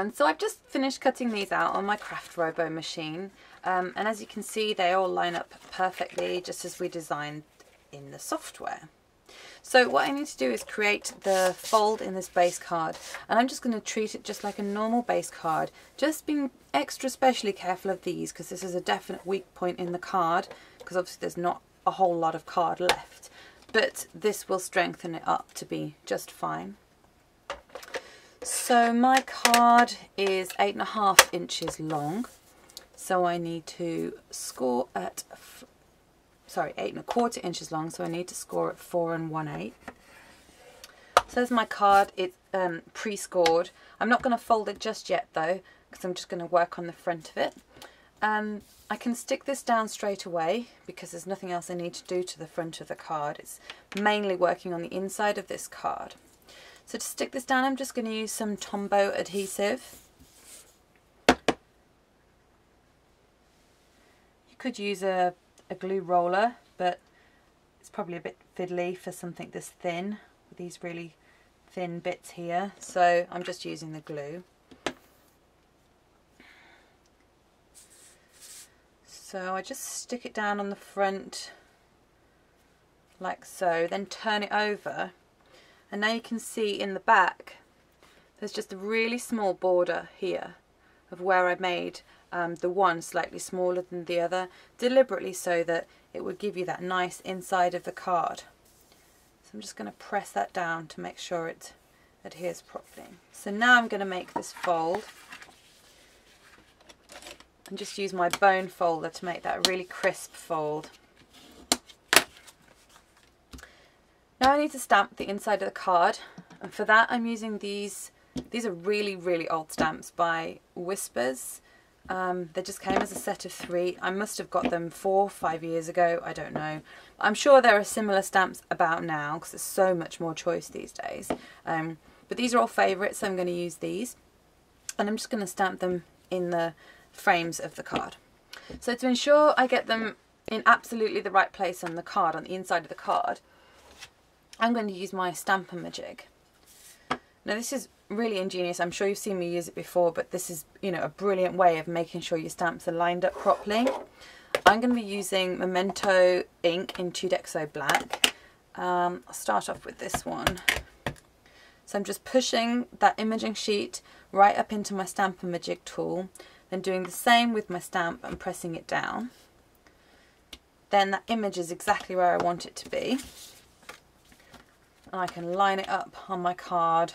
everyone, so I've just finished cutting these out on my Craft Robo machine, and as you can see they all line up perfectly just as we designed in the software. So what I need to do is create the fold in this base card, and I'm just going to treat it just like a normal base card, just being extra specially careful of these because this is a definite weak point in the card, because obviously there's not a whole lot of card left, but this will strengthen it up to be just fine. So my card is 8.5 inches long, so I need to score at, 8.25 inches long, so I need to score at 4 1/8. So there's my card. It's pre-scored. I'm not going to fold it just yet though, because I'm just going to work on the front of it. I can stick this down straight away because there's nothing else I need to do to the front of the card. It's mainly working on the inside of this card. So to stick this down, I'm just going to use some Tombow adhesive. You could use a glue roller, but it's probably a bit fiddly for something this thin, with these really thin bits here. So I'm just using the glue. So I just stick it down on the front like so, then turn it over. And now you can see in the back there's just a really small border here of where I made the one slightly smaller than the other, deliberately so that it would give you that nice inside of the card. So I'm just going to press that down to make sure it adheres properly. So now I'm going to make this fold and just use my bone folder to make that a really crisp fold. Now I need to stamp the inside of the card, and for that I'm using these are really old stamps by Whispers. They just came as a set of 3. I must have got them 4 or 5 years ago, I don't know. I'm sure there are similar stamps about now because there's so much more choice these days. But these are all favourites, so I'm going to use these. And I'm just going to stamp them in the frames of the card. So to ensure I get them in absolutely the right place on the card, on the inside of the card, I'm going to use my Stamp-O-Majic. Now this is really ingenious. I'm sure you've seen me use it before, but this is, you know, a brilliant way of making sure your stamps are lined up properly. I'm going to be using Memento ink in Tudexo Black. I'll start off with this one. So I'm just pushing that imaging sheet right up into my Stamp-O-Majic tool, then doing the same with my stamp and pressing it down. Then that image is exactly where I want it to be. And I can line it up on my card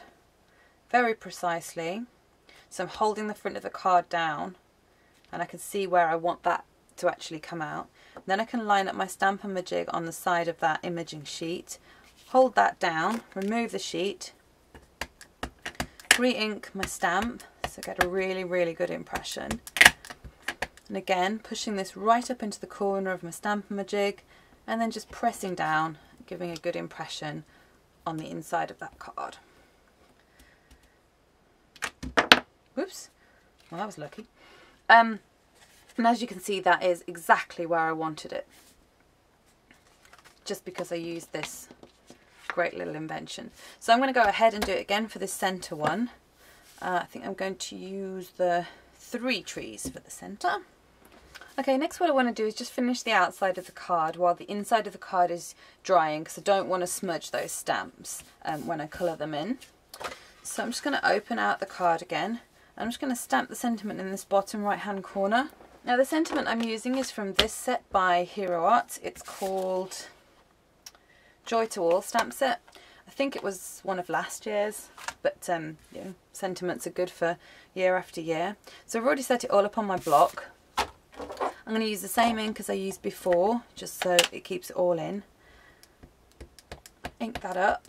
very precisely. So I'm holding the front of the card down and I can see where I want that to actually come out. Then I can line up my Stamp-O-Majic on the side of that imaging sheet, hold that down, remove the sheet, re-ink my stamp so get a really good impression. And again, pushing this right up into the corner of my Stamp-O-Majic and then just pressing down, giving a good impression on the inside of that card. Whoops, well that was lucky. And as you can see, that is exactly where I wanted it, just because I used this great little invention. So I'm going to go ahead and do it again for this centre one. I think I'm going to use the 3 trees for the centre. Okay, next what I want to do is just finish the outside of the card while the inside of the card is drying, because I don't want to smudge those stamps when I colour them in. So I'm just going to open out the card again. I'm just going to stamp the sentiment in this bottom right hand corner. Now the sentiment I'm using is from this set by Hero Art. It's called Joy to All stamp set. I think it was one of last year's, but you know, sentiments are good for year after year. So I've already set it all up on my block. I'm going to use the same ink as I used before, just so it keeps it all in. Ink that up.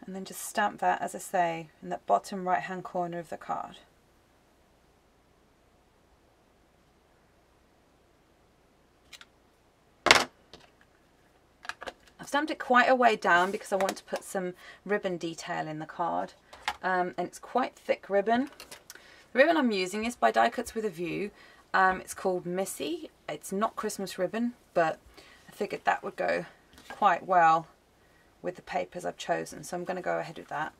And then just stamp that, as I say, in that bottom right hand corner of the card. I've stamped it quite a way down because I want to put some ribbon detail in the card. And it's quite thick ribbon. The ribbon I'm using is by Die Cuts with a View. It's called Missy. It's not Christmas ribbon, but I figured that would go quite well with the papers I've chosen, so I'm going to go ahead with that.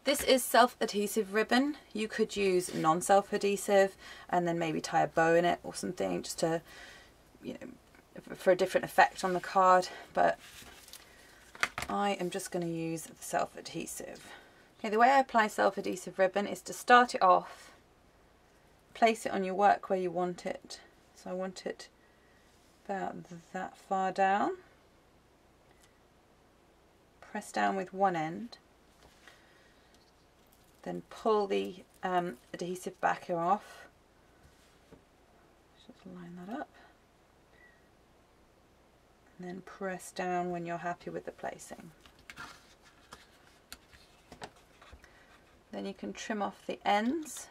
This is self-adhesive ribbon. You could use non-self-adhesive and then maybe tie a bow in it or something, just to, you know, for a different effect on the card, but I am just going to use the self-adhesive. Okay, the way I apply self-adhesive ribbon is to start it off, place it on your work where you want it. So I want it about that far down. Press down with one end, then pull the adhesive backer off. Just line that up. And then press down when you're happy with the placing. Then you can trim off the ends.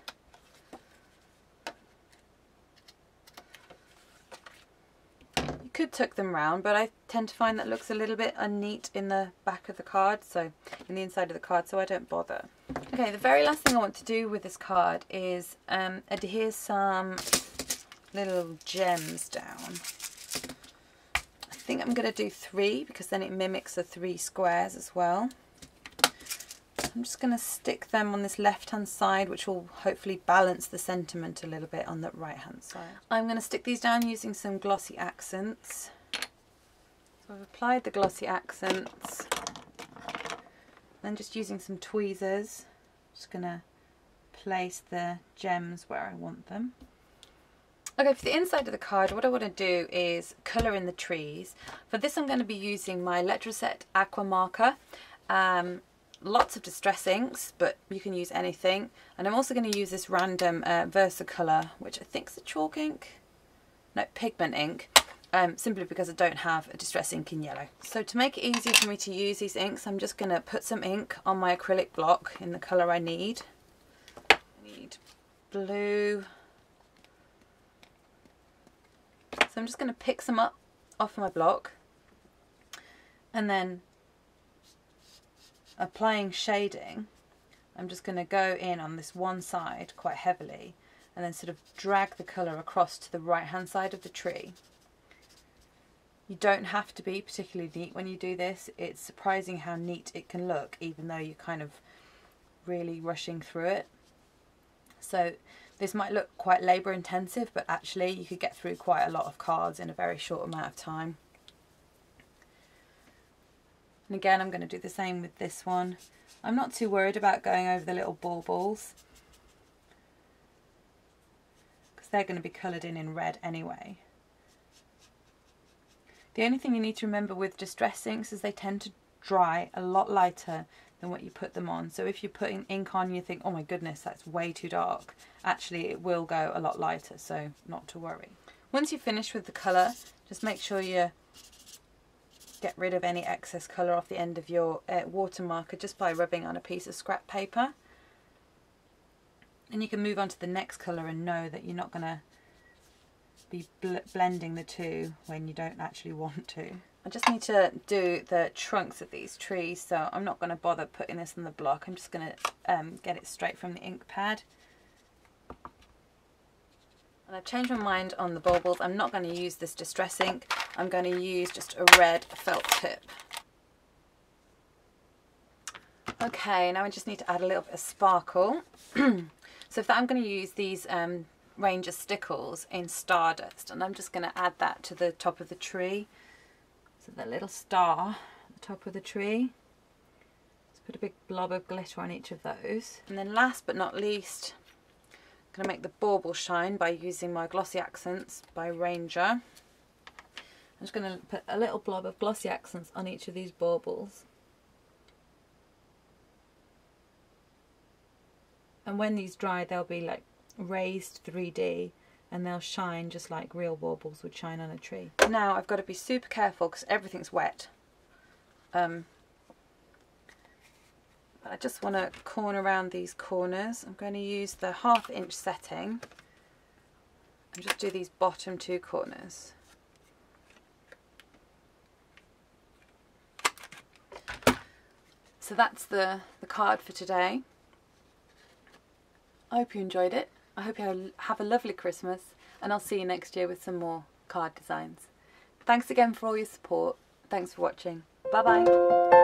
You could tuck them round, but I tend to find that looks a little bit unneat in the back of the card, so in the inside of the card, so I don't bother. Okay, the very last thing I want to do with this card is adhere some little gems down. I think I'm going to do 3 because then it mimics the 3 squares as well. I'm just going to stick them on this left hand side, which will hopefully balance the sentiment a little bit on the right hand side. I'm going to stick these down using some glossy accents. So I've applied the glossy accents, then just using some tweezers, just going to place the gems where I want them. Okay, for the inside of the card, what I want to do is colour in the trees. For this I'm going to be using my Letraset Aqua Marker. Lots of distress inks, but you can use anything. And I'm also going to use this random Versacolor, which I think is a chalk ink. No, pigment ink. Simply because I don't have a distress ink in yellow. So to make it easier for me to use these inks, I'm just going to put some ink on my acrylic block in the colour I need. I need blue. So I'm just going to pick some up off my block, and then applying shading, I'm just going to go in on this one side quite heavily and then sort of drag the colour across to the right hand side of the tree. You don't have to be particularly neat when you do this. It's surprising how neat it can look even though you're kind of really rushing through it. So this might look quite labour intensive, but actually you could get through quite a lot of cards in a very short amount of time. And again, I'm going to do the same with this one. I'm not too worried about going over the little baubles because they're going to be coloured in red anyway. The only thing you need to remember with distress inks is they tend to dry a lot lighter than what you put them on. So if you're putting ink on and you think, oh my goodness, that's way too dark, actually it will go a lot lighter, so not to worry. Once you've finished with the colour, just make sure you get rid of any excess colour off the end of your water marker just by rubbing on a piece of scrap paper. And you can move on to the next colour and know that you're not going to be blending the two when you don't actually want to. I just need to do the trunks of these trees, so I'm not going to bother putting this on the block. I'm just going to get it straight from the ink pad. And I've changed my mind on the baubles. I'm not going to use this distress ink. I'm going to use just a red felt tip. Okay, now I just need to add a little bit of sparkle. So for that I'm going to use these Ranger Stickles in Stardust, and I'm just going to add that to the top of the tree. So that little star at the top of the tree. Let's put a big blob of glitter on each of those. And then last but not least, I'm going to make the bauble shine by using my Glossy Accents by Ranger. I'm just going to put a little blob of Glossy Accents on each of these baubles. And when these dry, they'll be like raised 3D. And they'll shine just like real baubles would shine on a tree. Now I've got to be super careful because everything's wet. But I just want to corner around these corners. I'm going to use the 1/2 inch setting and just do these bottom 2 corners. So that's the card for today. I hope you enjoyed it. I hope you have a lovely Christmas, and I'll see you next year with some more card designs. Thanks again for all your support. Thanks for watching. Bye bye.